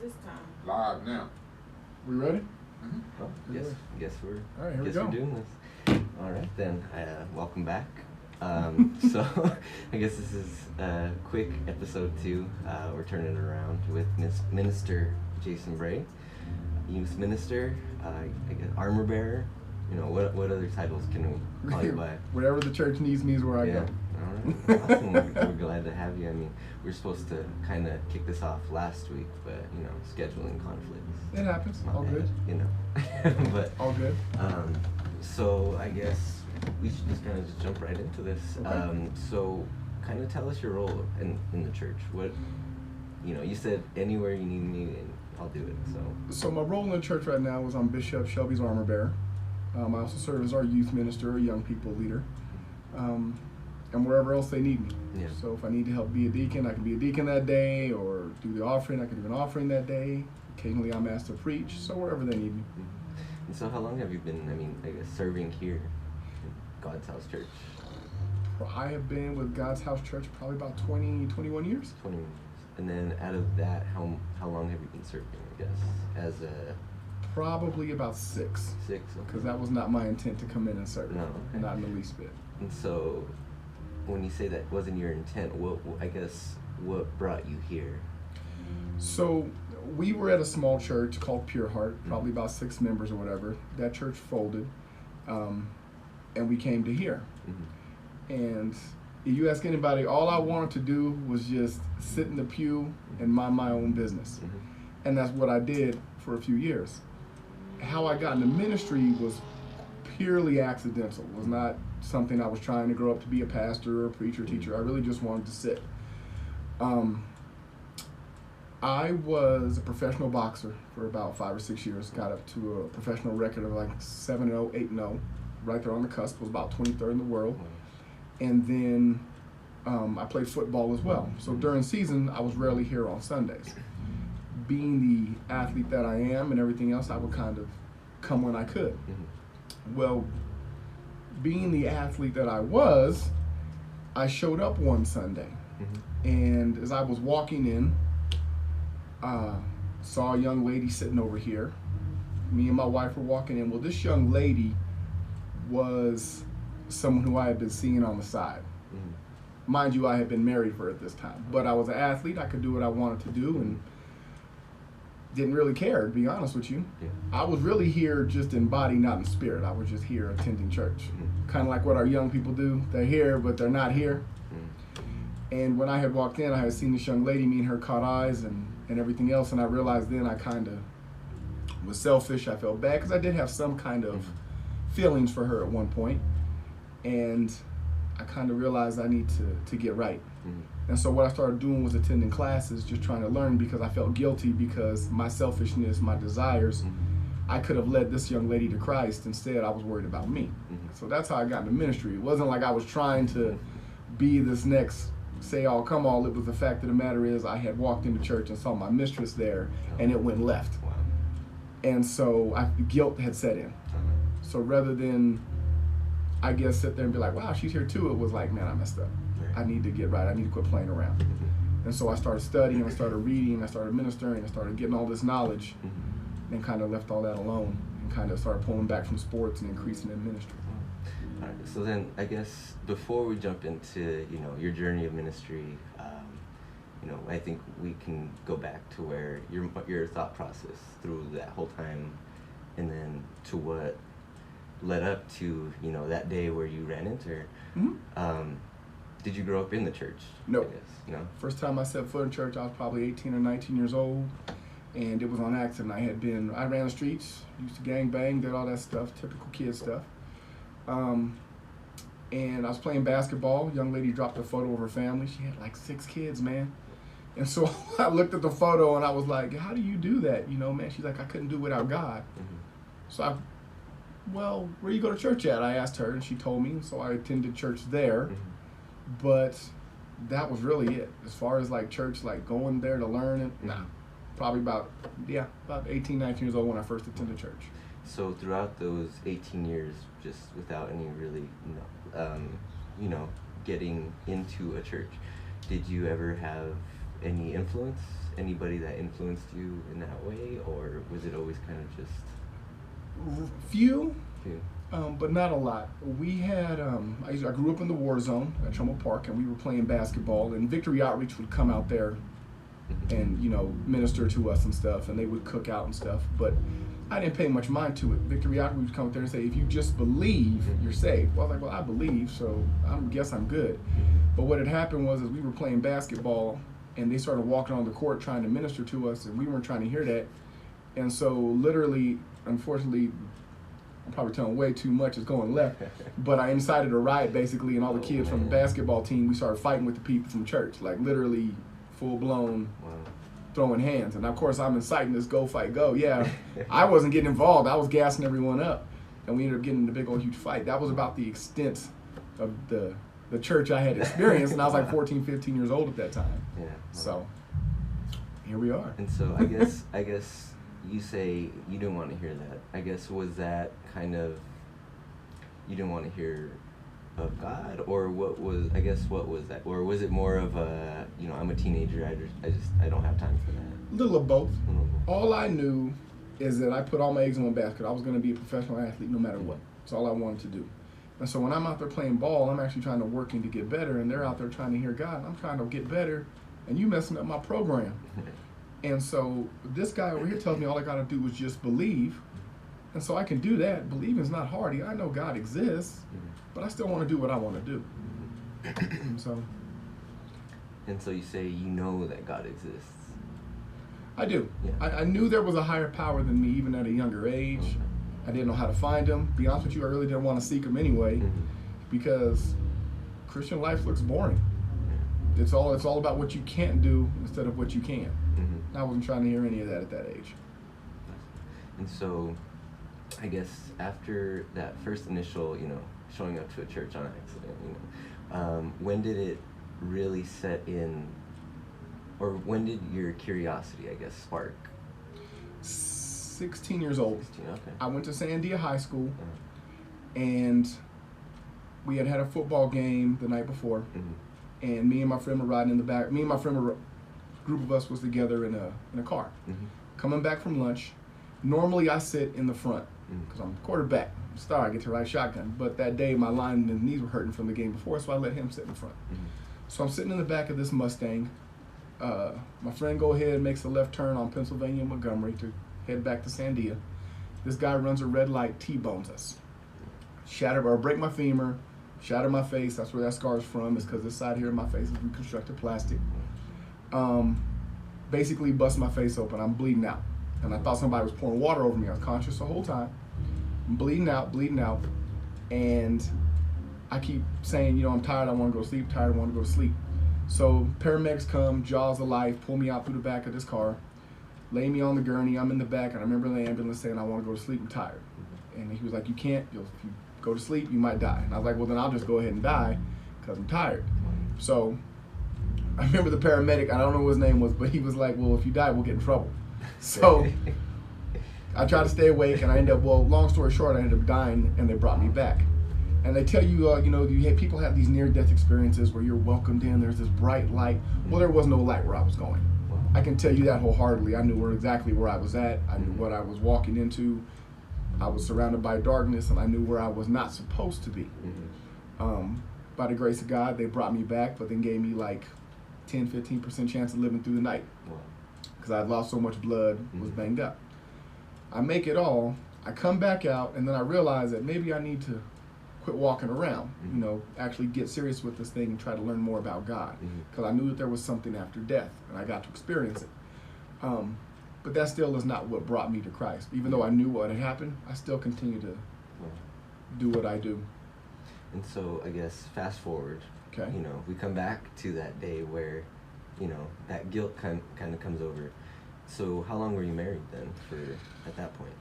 this time? Live now. We ready? Mm-hmm. Well, guess we're all right, here we guess go. we're doing this. All right then. Welcome back. So I guess this is quick episode 2. We're turning it around with Minister Jason Bray, youth minister, I guess armor bearer. You know, what other titles can we call you by? Whatever the church needs me is where I go. All right. Awesome. We're glad to have you. I mean, we're supposed to kind of kick this off last week, but you know, scheduling conflicts. It happens. My All bad, good. You know. But all good. So I guess we should just kind of just jump right into this. Okay. So kind of tell us your role in the church. What, you know, you said anywhere you need me and I'll do it. So my role in the church right now is I'm Bishop Shelby's armor bearer. I also serve as our youth minister, a young people leader, and wherever else they need me. Yeah. So if I need to help be a deacon, I can be a deacon that day, or do the offering, I can do an offering that day. Occasionally I'm asked to preach, so wherever they need me. Mm-hmm. And so how long have you been, I guess, serving here in God's House Church? I have been with God's House Church probably about 21 years. 20 years. And then out of that, how long have you been serving, I guess, as a... Probably about 6. 6, Because that was not my intent to come in and serve. No, okay. Not in the least bit. And so, when you say that wasn't your intent, what brought you here? So, we were at a small church called Pure Heart, probably about 6 members or whatever. That church folded, and we came to here. Mm-hmm. And if you ask anybody, all I wanted to do was just sit in the pew and mind my own business. Mm-hmm. And that's what I did for a few years. How I got into ministry was purely accidental. It was not something I was trying to grow up to be a pastor or a preacher, teacher. I really just wanted to sit. I was a professional boxer for about 5 or 6 years. Got up to a professional record of like 7-0, 8-0, right there on the cusp. Was about 23rd in the world. And then I played football as well. So during season, I was rarely here on Sundays. Being the athlete that I am and everything else, I would kind of come when I could. Mm-hmm. Well, being the athlete that I was, I showed up one Sunday. Mm-hmm. And as I was walking in, saw a young lady sitting over here. Me and my wife were walking in. Well, this young lady was someone who I had been seeing on the side. Mm-hmm. Mind you, I had been married for her at this time. But I was an athlete. I could do what I wanted to do and didn't really care, to be honest with you. Yeah. I was really here just in body, not in spirit. I was just here attending church. Mm-hmm. Kind of like what our young people do. They're here, but they're not here. Mm-hmm. And when I had walked in, I had seen this young lady, me and her caught eyes and everything else, and I realized then I kind of was selfish. I felt bad because I did have some kind of feelings for her at one point. And I kind of realized I need to get right. Mm-hmm. And so what I started doing was attending classes, just trying to learn because I felt guilty because my selfishness, my desires, I could have led this young lady to Christ. Instead, I was worried about me. Mm-hmm. So that's how I got into ministry. It wasn't like I was trying to be this next say all come all. It was the fact of the matter is I had walked into church and saw my mistress there and it went left. Wow. And so guilt had set in. Uh-huh. So rather than, I guess, sit there and be like, wow, she's here too, it was like, man, I messed up. I need to get right. I need to quit playing around. Mm-hmm. And so I started studying, I started reading, I started ministering, I started getting all this knowledge, Mm-hmm. and kind of left all that alone and kind of started pulling back from sports and increasing in ministry. All right, so then I guess before we jump into, you know, your journey of ministry, you know, I think we can go back to where your thought process through that whole time, and then to what led up to, you know, that day where you ran into her. Mm-hmm. Did you grow up in the church? No. I guess? No. First time I set foot in church, I was probably 18 or 19 years old, and it was on accident. I ran the streets, used to gang bang, did all that stuff, typical kid stuff. And I was playing basketball. Young lady dropped a photo of her family. She had like 6 kids, man. And so I looked at the photo and I was like, how do you do that? You know, man, she's like, I couldn't do without God. Mm-hmm. So well, where you go to church at? I asked her and she told me. So I attended church there. Mm-hmm. But that was really it. As far as like church, like going there to learn it, nah. Probably about 18, 19 years old when I first attended church. So throughout those 18 years, just without any really, you know, getting into a church, did you ever have any influence anybody that influenced you in that way, or was it always kind of just Few, you? but not a lot. We had, I grew up in the war zone at Trumbull Park, and we were playing basketball, and Victory Outreach would come out there and, minister to us and stuff, and they would cook out and stuff, but I didn't pay much mind to it. Victory Outreach would come out there and say, if you just believe, you're saved. Well, I was like, well, I believe, so I guess I'm good. But what had happened was, we were playing basketball, and they started walking on the court trying to minister to us, and we weren't trying to hear that. And so literally, unfortunately, I'm probably telling way too much, it's going left, but I incited a riot basically, and all the kids from the basketball team, we started fighting with the people from church, like literally full-blown throwing hands. And of course I'm inciting this go, fight, go. Yeah, I wasn't getting involved, I was gassing everyone up, and we ended up getting in a big old huge fight. That was about the extent of the church I had experienced, and I was like 14, 15 years old at that time. Yeah. So here we are. And so I guess you say you didn't want to hear that. I guess was that kind of, you didn't want to hear of God, or what was that, or was it more of a, I'm a teenager, I don't have time for that? Little of both. All I knew is that I put all my eggs in one basket. I was going to be a professional athlete no matter what. That's all I wanted to do. And so when I'm out there playing ball, I'm actually trying to working to get better, and they're out there trying to hear God, and I'm trying to get better, and you messing up my program. And so this guy over here tells me all I got to do is just believe. And so I can do that. Believing's not hard. I know God exists, but I still want to do what I want to do. And so you say you know that God exists. I do. Yeah. I knew there was a higher power than me even at a younger age. Okay. I didn't know how to find him. To be honest with you, I really didn't want to seek him anyway, because Christian life looks boring. It's all about what you can't do instead of what you can. I wasn't trying to hear any of that at that age. And so, I guess after that first initial, showing up to a church on accident, when did it really set in, or when did your curiosity, I guess, spark? 16 years old. 16, okay. I went to Sandia High School, and we had a football game the night before, and me and my friend were riding in the back. Me and my friend were, group of us was together in a car. Coming back from lunch. Normally I sit in the front because I'm quarterback. Star, I get to ride shotgun. But that day my line and knees were hurting from the game before, so I let him sit in the front. So I'm sitting in the back of this Mustang. My friend go ahead and makes a left turn on Pennsylvania and Montgomery to head back to Sandia. This guy runs a red light, T-bones us. Break my femur, shatter my face. That's where that scar's from, is because this side here of my face is reconstructed plastic. Basically bust my face open. I'm bleeding out. And I thought somebody was pouring water over me. I was conscious the whole time. I'm bleeding out. And I keep saying, I'm tired, I want to go to sleep, tired, I want to go to sleep. So paramedics come, jaws of life, pull me out through the back of this car, lay me on the gurney, I'm in the back, and I remember the ambulance saying, I want to go to sleep, I'm tired. And he was like, you can't, if you go to sleep, you might die. And I was like, well, then I'll just go ahead and die because I'm tired. So I remember the paramedic, I don't know what his name was, but he was like, well, if you die, we'll get in trouble. So I tried to stay awake, and I ended up, long story short, I ended up dying, and they brought me back. And they tell you, people have these near-death experiences where you're welcomed in, there's this bright light. Well, there was no light where I was going. I can tell you that wholeheartedly. I knew exactly where I was at. I knew what I was walking into. I was surrounded by darkness, and I knew where I was not supposed to be. By the grace of God, they brought me back, but then gave me like 10, 15% chance of living through the night. Because I had lost so much blood, was banged up. I make it all, I come back out, and then I realize that maybe I need to quit walking around, actually get serious with this thing and try to learn more about God. Because I knew that there was something after death, and I got to experience it. But that still is not what brought me to Christ. Even though I knew what had happened, I still continue to do what I do. And so, I guess, fast forward, okay. We come back to that day where, that guilt kind of comes over. So how long were you married then at that point?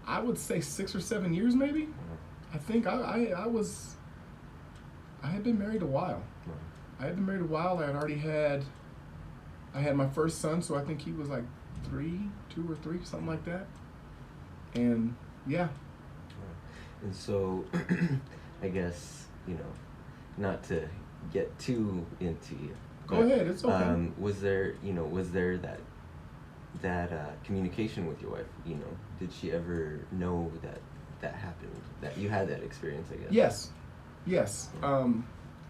I would say 6 or 7 years maybe. I think I had been married a while. I had been married a while. I had my first son, so I think he was like 2 or 3, something like that. And yeah. And so, I guess, not to get too into Go ahead. It's okay. Was there that communication with your wife? You know, did she ever know that happened? That you had that experience, I guess. Yes.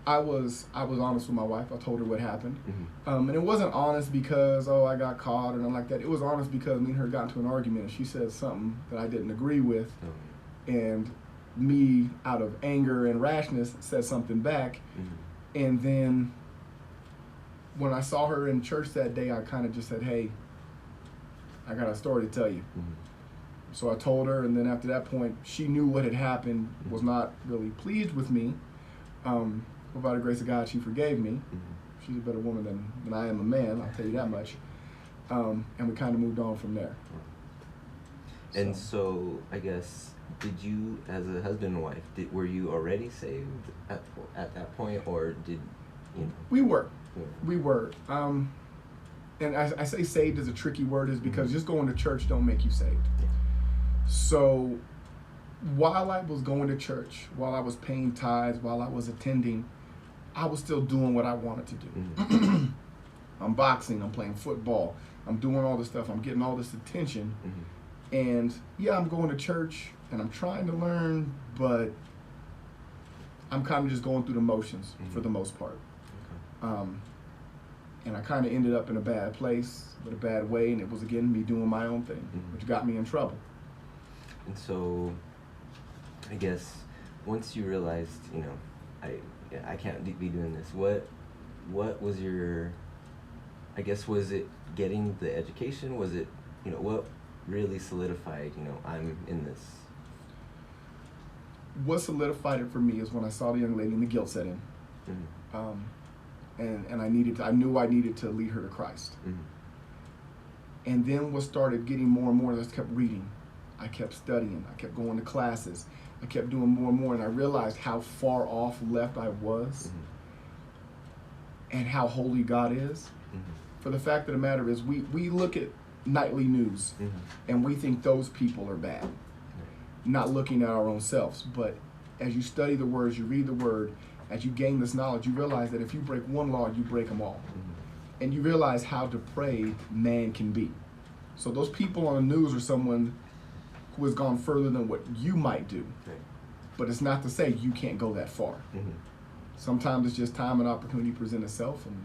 I was honest with my wife. I told her what happened, Mm-hmm. and it wasn't honest because I got caught or nothing like that. It was honest because me and her got into an argument, and she said something that I didn't agree with, and me, out of anger and rashness, said something back, and then when I saw her in church that day, I kind of just said, "Hey, I got a story to tell you." So I told her, and then after that point, she knew what had happened, was not really pleased with me. But by the grace of God, she forgave me. She's a better woman than I am a man, I'll tell you that much. And we kind of moved on from there. And so, I guess, did you, as a husband and wife, were you already saved at that point, or did, you know? We were. And I say saved is a tricky word is because just going to church don't make you saved. So while I was going to church, while I was paying tithes, while I was attending, I was still doing what I wanted to do. I'm boxing, I'm playing football, I'm doing all this stuff, I'm getting all this attention. And yeah, I'm going to church and I'm trying to learn, but I'm kind of just going through the motions for the most part. And I kind of ended up in a bad place, with a bad way, and it was again me doing my own thing, which got me in trouble. And so, I guess, once you realized, you know, I can't be doing this, what was your, I guess, was it getting the education? Was it, you know, what really solidified, you know, I'm in this? What solidified it for me is when I saw the young lady and the guilt set in. And I knew I needed to lead her to Christ. And then what started getting more and more, I just kept reading. I kept studying. I kept going to classes. I kept doing more and more, and I realized how far off left I was and how holy God is. For the fact of the matter is, we look at nightly news and we think those people are bad, not looking at our own selves. But as you study the words, you read the word, as you gain this knowledge, you realize that if you break one law, you break them all. And you realize how depraved man can be. So those people on the news are someone who has gone further than what you might do. But it's not to say you can't go that far. Sometimes it's just time and opportunity present itself, and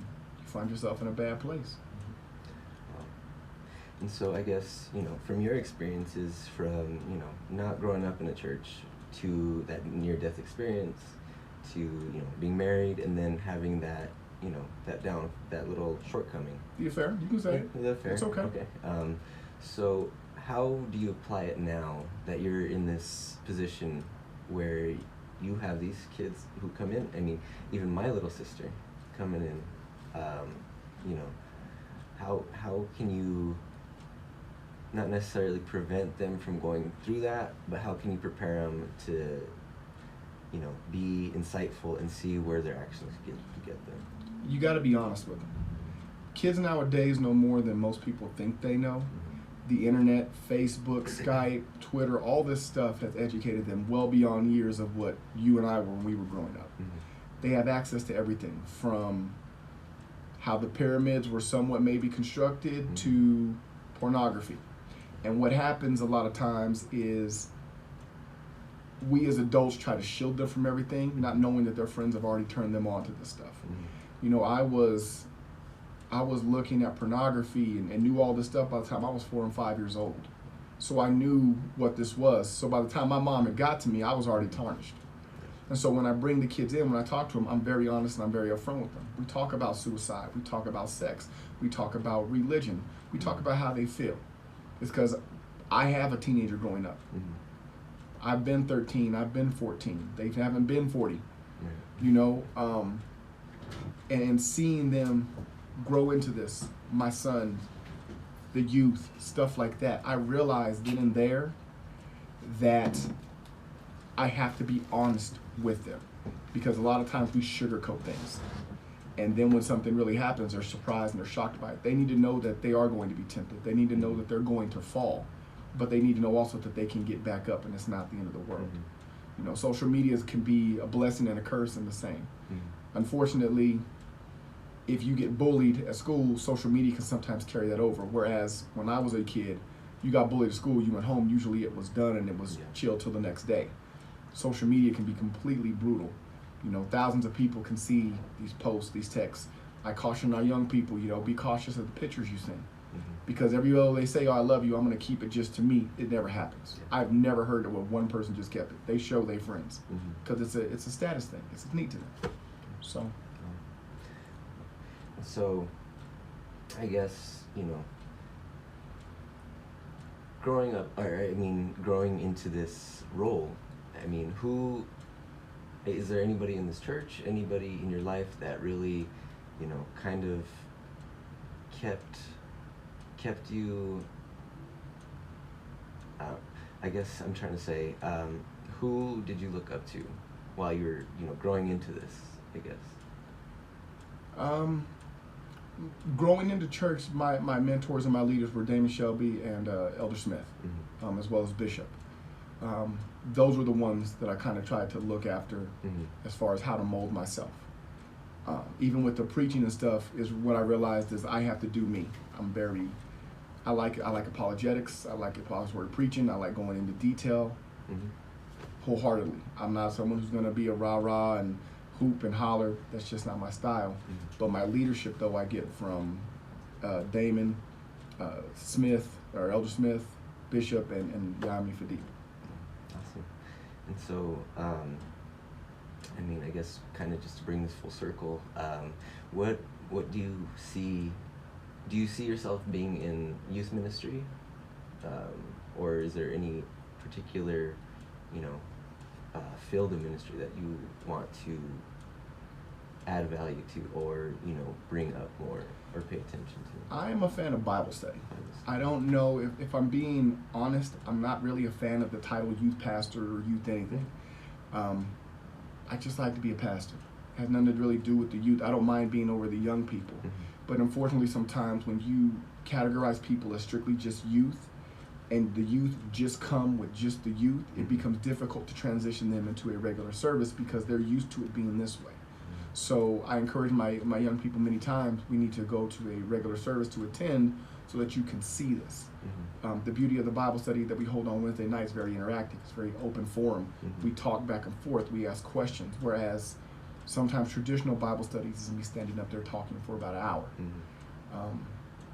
you find yourself in a bad place. And so I guess, you know, from your experiences from, you know, not growing up in a church to that near-death experience to, you know, being married and then having that, you know, that little shortcoming. Be fair, you can say it. Yeah, fair. It's okay. Okay. So how do you apply it now that you're in this position where you have these kids who come in? I mean, even my little sister coming in, you know, how can you not necessarily prevent them from going through that, but how can you prepare them to, you know, be insightful and see where their actions get them? You got to be honest with them. Kids nowadays know more than most people think they know. The internet, Facebook, Skype, Twitter, all this stuff has educated them well beyond years of what you and I were when we were growing up. They have access to everything from how the pyramids were somewhat maybe constructed to pornography. And what happens a lot of times is we as adults try to shield them from everything, not knowing that their friends have already turned them on to this stuff. You know, I was looking at pornography and knew all this stuff by the time I was 4 and 5 years old. So I knew what this was. So by the time my mom had got to me, I was already tarnished. And so when I bring the kids in, when I talk to them, I'm very honest and I'm very upfront with them. We talk about suicide. We talk about sex. We talk about religion. We talk about how they feel. It's because I have a teenager growing up. I've been 13. I've been 14. They haven't been 40. You know, and seeing them grow into this, my son, the youth, stuff like that, I realized then and there that I have to be honest with them, because a lot of times we sugarcoat things, and then when something really happens, they're surprised and they're shocked by it. They need to know that they are going to be tempted. They need to know that they're going to fall, but they need to know also that they can get back up, and it's not the end of the world. You know, social media can be a blessing and a curse in the same. Unfortunately, if you get bullied at school, social media can sometimes carry that over. Whereas when I was a kid, you got bullied at school, you went home, usually it was done and it was chill till the next day. Social media can be completely brutal. You know, thousands of people can see these posts, these texts. I caution our young people, you know, be cautious of the pictures you send. Because every time they say, oh, I love you, I'm going to keep it just to me, it never happens. I've never heard it where one person just kept it. They show their friends. Because it's a status thing. It's neat to them. So, I guess, you know, growing into this role, I mean, is there anybody in this church, anybody in your life that really, you know, kind of kept you, I guess I'm trying to say, who did you look up to while you were, you know, growing into this, I guess? Growing into church, my mentors and my leaders were Damon Shelby and Elder Smith, as well as Bishop. Those were the ones that I kind of tried to look after as far as how to mold myself. Even with the preaching and stuff, is what I realized is I have to do me. I like apologetics. I like expository preaching. I like going into detail wholeheartedly. I'm not someone who's going to be a rah-rah and hoop and holler. That's just not my style. But my leadership, though, I get from Damon, Smith, or Elder Smith, Bishop, and Yami Fadib. Awesome. And so, I mean, I guess kind of just to bring this full circle, what do you see? Do you see yourself being in youth ministry, or is there any particular, you know, field of ministry that you want to add value to, or, you know, bring up more or pay attention to? I am a fan of Bible study. I don't know, if I'm being honest, I'm not really a fan of the title youth pastor or youth anything. I just like to be a pastor. It has nothing to really do with the youth. I don't mind being over the young people. But unfortunately, sometimes when you categorize people as strictly just youth, and the youth just come with just the youth, it becomes difficult to transition them into a regular service because they're used to it being this way. So I encourage my young people many times, we need to go to a regular service to attend so that you can see this. The beauty of the Bible study that we hold on Wednesday night is very interactive. It's very open forum. We talk back and forth. We ask questions, whereas sometimes traditional Bible studies is me standing up there talking for about an hour.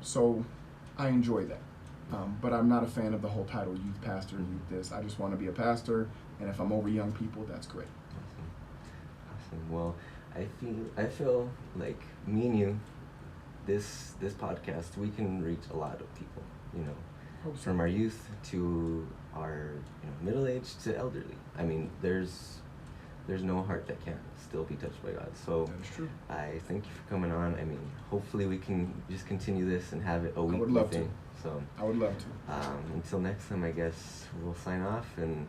So I enjoy that. But I'm not a fan of the whole title youth pastor, youth this. I just want to be a pastor, and if I'm over young people, that's great. Awesome. Well, I feel like me and you, this podcast, we can reach a lot of people, you know, from our youth to our, you know, middle-aged to elderly. I mean, there's no heart that can't still be touched by God. So that is true. I thank you for coming on. I mean, hopefully we can just continue this and have it a weekly thing. I would love to. So I would love to. Until next time, I guess we'll sign off, and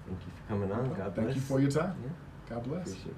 thank you for coming on. God bless. Thank you for your time. Yeah. God bless. Appreciate it.